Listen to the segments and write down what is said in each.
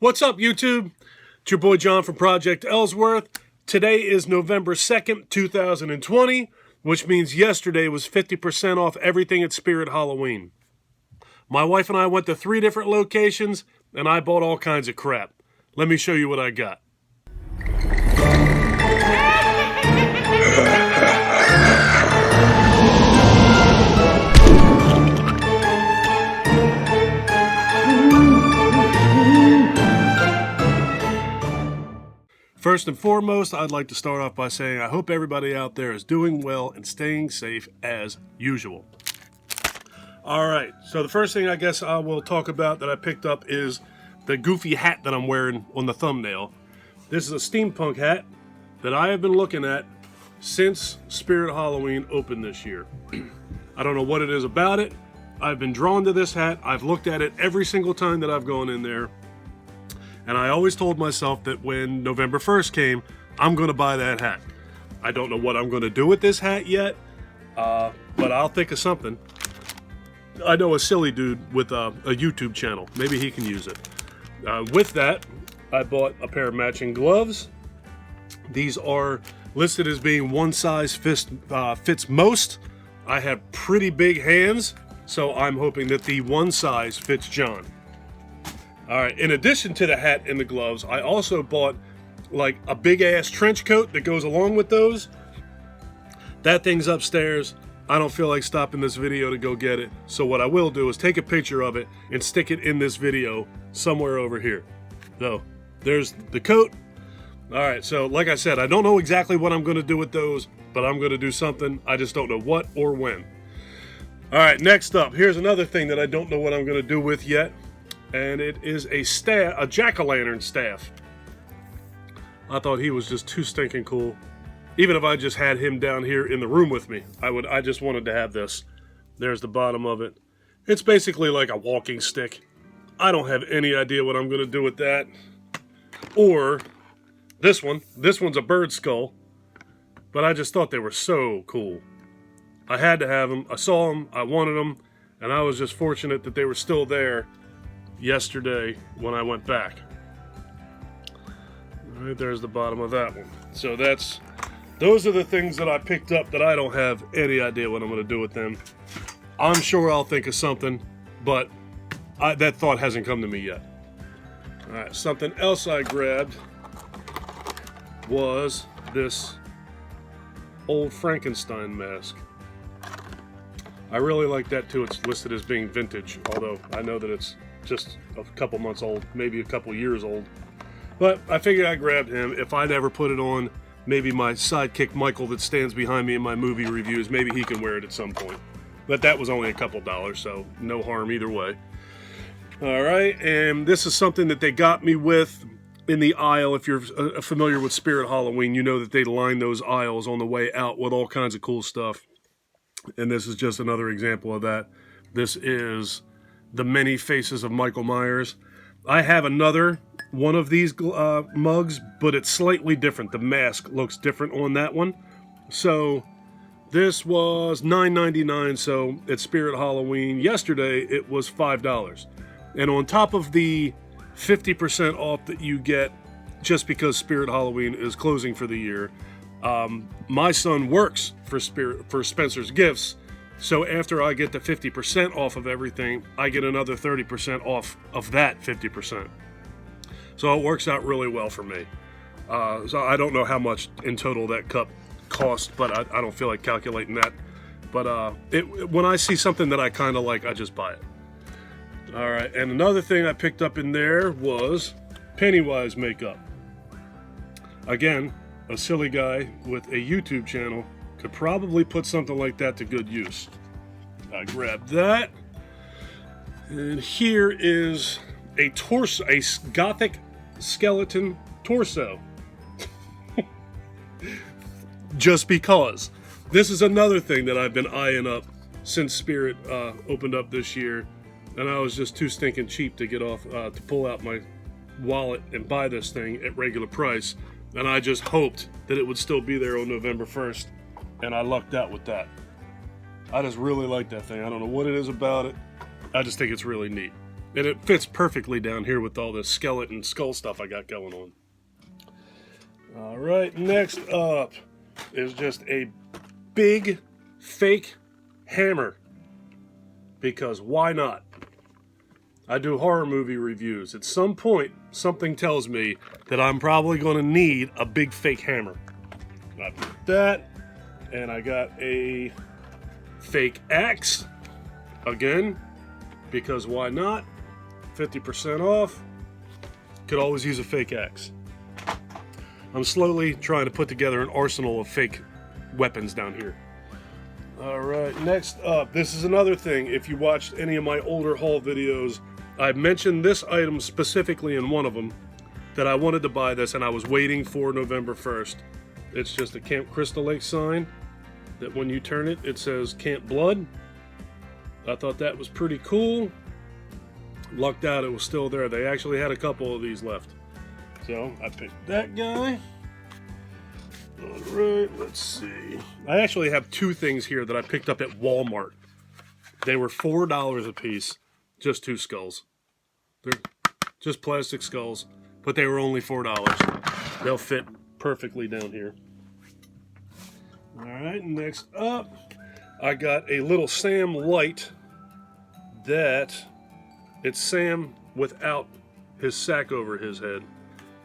What's up, YouTube? It's your boy John from Project Ellsworth. Today is November 2nd, 2020, which means yesterday was 50% off everything at Spirit Halloween. My wife and I went to 3 different locations, and I bought all kinds of crap. Let me show you what I got. First and foremost, I'd like to start off by saying I hope everybody out there is doing well and staying safe as usual. Alright, so the first thing I guess I will talk about that I picked up is the goofy hat that I'm wearing on the thumbnail. This is a steampunk hat that I have been looking at since Spirit Halloween opened this year. I don't know what it is about it. I've been drawn to this hat. I've looked at it every single time that I've gone in there. And I always told myself that when November 1st came, I'm going to buy that hat. I don't know what I'm going to do with this hat yet, but I'll think of something. I know a silly dude with a YouTube channel. Maybe he can use it. With that, I bought a pair of matching gloves. These are listed as being one size fits most. I have pretty big hands, so I'm hoping that the one size fits John. Alright, in addition to the hat and the gloves, I also bought like a big ass trench coat that goes along with those. That thing's upstairs. I don't feel like stopping this video to go get it. So what I will do is take a picture of it and stick it in this video somewhere over here. So, there's the coat. Alright, so like I said, I don't know exactly what I'm going to do with those, but I'm going to do something. I just don't know what or when. Alright, next up, here's another thing that I don't know what I'm going to do with yet. And it is a jack-o'-lantern staff. I thought he was just too stinking cool. Even if I just had him down here in the room with me, I just wanted to have this. There's the bottom of it. It's basically like a walking stick. I don't have any idea what I'm going to do with that. Or this one. This one's a bird skull. But I just thought they were so cool. I had to have them. I saw them. I wanted them. And I was just fortunate that they were still there yesterday when I went back. Right there's the bottom of that one. So those are the things that I picked up that I don't have any idea what I'm going to do with them. I'm sure I'll think of something, but that thought hasn't come to me yet. Alright, something else I grabbed was this old Frankenstein mask. I really like that too. It's listed as being vintage, although I know that it's just a couple months old, maybe a couple years old. But I figured I grabbed him. If I'd ever put it on, maybe my sidekick Michael that stands behind me in my movie reviews, maybe he can wear it at some point. But that was only a couple dollars, so no harm either way. Alright, and this is something that they got me with in the aisle. If you're familiar with Spirit Halloween, you know that they line those aisles on the way out with all kinds of cool stuff. And this is just another example of that. This is the many faces of Michael Myers. I have another one of these mugs, but it's slightly different. The mask looks different on that one. So this was $9.99, so at Spirit Halloween yesterday it was $5. And on top of the 50% off that you get just because Spirit Halloween is closing for the year, my son works for Spencer's Gifts. So after I get the 50% off of everything, I get another 30% off of that 50%. So it works out really well for me. So I don't know how much in total that cup cost, but I don't feel like calculating that. But when I see something that I kind of like, I just buy it. Alright, and another thing I picked up in there was Pennywise makeup. Again, a silly guy with a YouTube channel could probably put something like that to good use. I grabbed that. And here is a torso, a gothic skeleton torso. Just because. This is another thing that I've been eyeing up since Spirit opened up this year. And I was just too stinking cheap to get off, to pull out my wallet and buy this thing at regular price. And I just hoped that it would still be there on November 1st. And I lucked out with that. I just really like that thing. I don't know what it is about it. I just think it's really neat. And it fits perfectly down here with all this skeleton skull stuff I got going on. All right, next up is just a big fake hammer. Because why not? I do horror movie reviews. At some point, something tells me that I'm probably going to need a big fake hammer. I put that, and I got a fake axe. Again, because why not? 50% off. Could always use a fake axe. I'm slowly trying to put together an arsenal of fake weapons down here. Alright, next up, this is another thing. If you watched any of my older haul videos, I mentioned this item specifically in one of them, that I wanted to buy this and I was waiting for November 1st. It's just a Camp Crystal Lake sign that when you turn it, it says Camp Blood. I thought that was pretty cool. Lucked out it was still there. They actually had a couple of these left. So I picked that guy. Alright, let's see. I actually have two things here that I picked up at Walmart. They were $4 a piece. Just two skulls. They're just plastic skulls, but they were only $4. They'll fit perfectly down here. Alright, next up, I got a little Sam light that it's Sam without his sack over his head.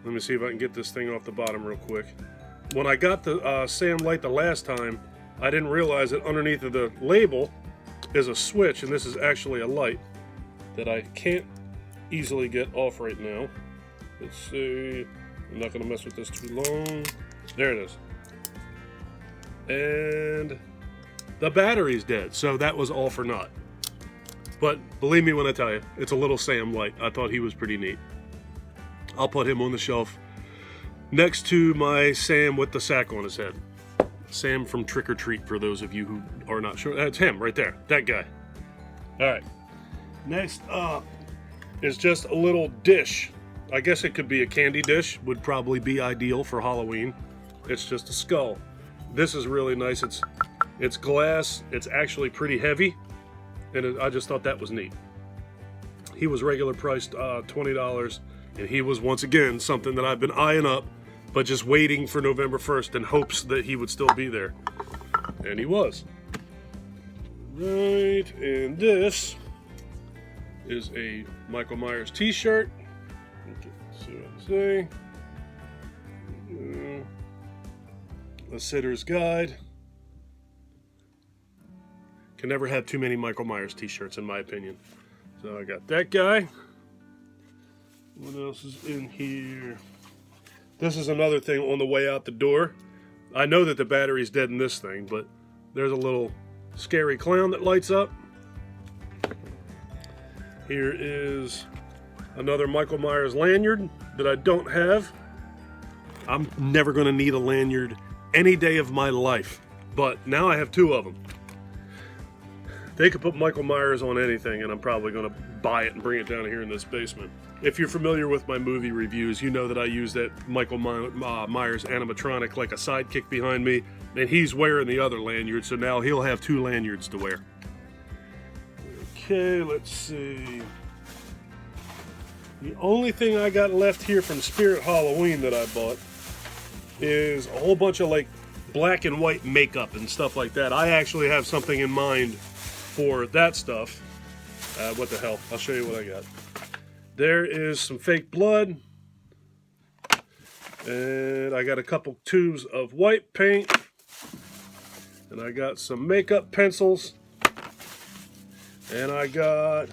Let me see if I can get this thing off the bottom real quick. When I got the Sam light the last time, I didn't realize that underneath of the label is a switch, and this is actually a light that I can't easily get off right now. Let's see. I'm not going to mess with this too long. There it is. And the battery's dead, so that was all for naught. But believe me when I tell you, it's a little Sam light. I thought he was pretty neat. I'll put him on the shelf next to my Sam with the sack on his head. Sam from Trick or Treat, for those of you who are not sure. That's him right there, that guy. All right, next up is just a little dish. I guess it could be a candy dish, would probably be ideal for Halloween. It's just a skull. This is really nice. It's glass, it's actually pretty heavy, and I just thought that was neat. He was regular priced $20, and he was once again something that I've been eyeing up, but just waiting for November 1st in hopes that he would still be there. And he was. Right, and this is a Michael Myers t-shirt. Let's see what I say. A Sitter's Guide. Can never have too many Michael Myers t-shirts in my opinion. So I got that guy. What else is in here? This is another thing on the way out the door. I know that the battery's dead in this thing, but there's a little scary clown that lights up. Here is another Michael Myers lanyard that I don't have. I'm never going to need a lanyard any day of my life, but now I have two of them. They could put Michael Myers on anything, and I'm probably going to buy it and bring it down here in this basement. If you're familiar with my movie reviews, you know that I use that Michael Myers animatronic like a sidekick behind me, and he's wearing the other lanyard, so now he'll have two lanyards to wear. Okay, let's see. The only thing I got left here from Spirit Halloween that I bought is a whole bunch of like black and white makeup and stuff like that. I actually have something in mind for that stuff. What the hell? I'll show you what I got. There is some fake blood. And I got a couple tubes of white paint. And I got some makeup pencils. And I got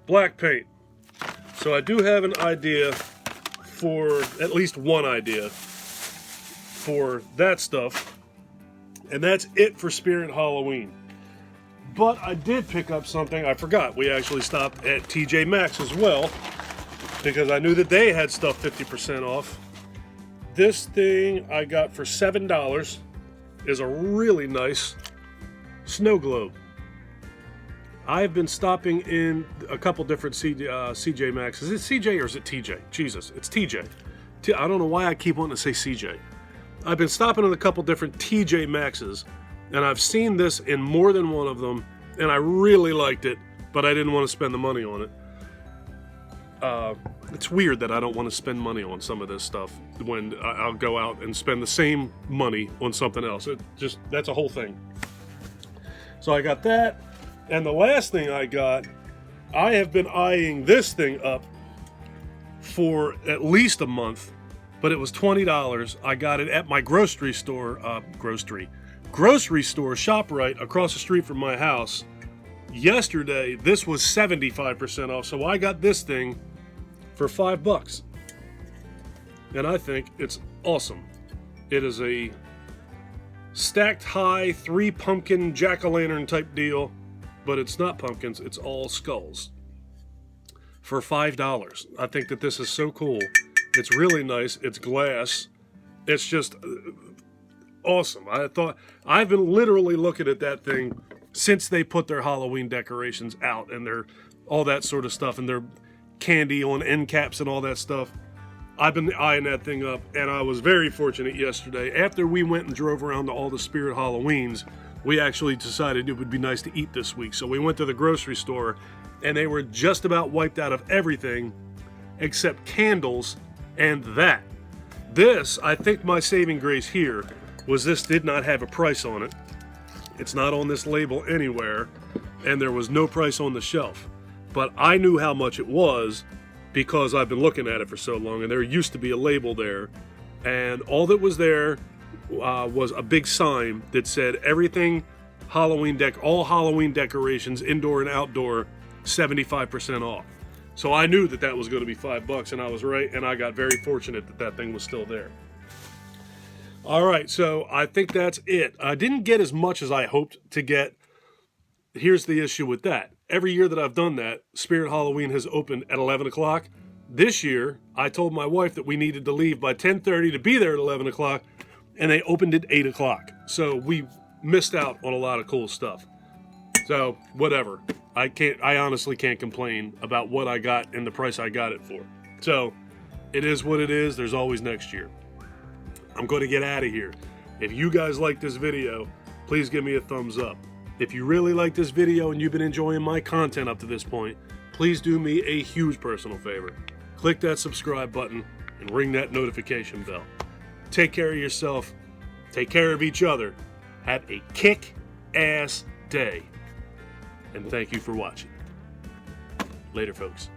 black paint. So I do have an idea for, at least one idea for that stuff. And that's it for Spirit Halloween. But I did pick up something, I forgot. We actually stopped at TJ Maxx as well, because I knew that they had stuff 50% off. This thing I got for $7 is a really nice snow globe. I've been stopping in a couple different CJ Maxx. Is it CJ or is it TJ? Jesus, it's TJ. I don't know why I keep wanting to say CJ. I've been stopping in a couple different TJ Maxxes, and I've seen this in more than one of them, and I really liked it, but I didn't want to spend the money on it. it's weird that I don't want to spend money on some of this stuff when I'll go out and spend the same money on something else. That's a whole thing. So I got that. And the last thing I got, I have been eyeing this thing up for at least a month, but it was $20. I got it at my grocery store, ShopRite, across the street from my house. Yesterday, this was 75% off, so I got this thing for $5. And I think it's awesome. It is a stacked high 3 pumpkin jack-o'-lantern type deal, but it's not pumpkins, it's all skulls. For $5. I think that this is so cool. It's really nice. It's glass. It's just awesome. I've been literally looking at that thing since they put their Halloween decorations out and their all that sort of stuff and their candy on end caps and all that stuff. I've been eyeing that thing up, and I was very fortunate yesterday. After we went and drove around to all the Spirit Halloweens, we actually decided it would be nice to eat this week. So we went to the grocery store, and they were just about wiped out of everything except candles and that. This, I think my saving grace here was this did not have a price on it. It's not on this label anywhere, and there was no price on the shelf. But I knew how much it was because I've been looking at it for so long, and there used to be a label there, and all that was there was a big sign that said everything Halloween all Halloween decorations, indoor and outdoor, 75% off. So I knew that that was going to be $5, and I was right, and I got very fortunate that that thing was still there. All right, so I think that's it. I didn't get as much as I hoped to get. Here's the issue with that. Every year that I've done that, Spirit Halloween has opened at 11 o'clock. This year, I told my wife that we needed to leave by 10:30 to be there at 11 o'clock, and they opened at 8 o'clock. So we missed out on a lot of cool stuff. So, whatever. I honestly can't complain about what I got and the price I got it for. So, it is what it is. There's always next year. I'm going to get out of here. If you guys like this video, please give me a thumbs up. If you really like this video and you've been enjoying my content up to this point, please do me a huge personal favor. Click that subscribe button and ring that notification bell. Take care of yourself. Take care of each other. Have a kick-ass day. And thank you for watching. Later, folks.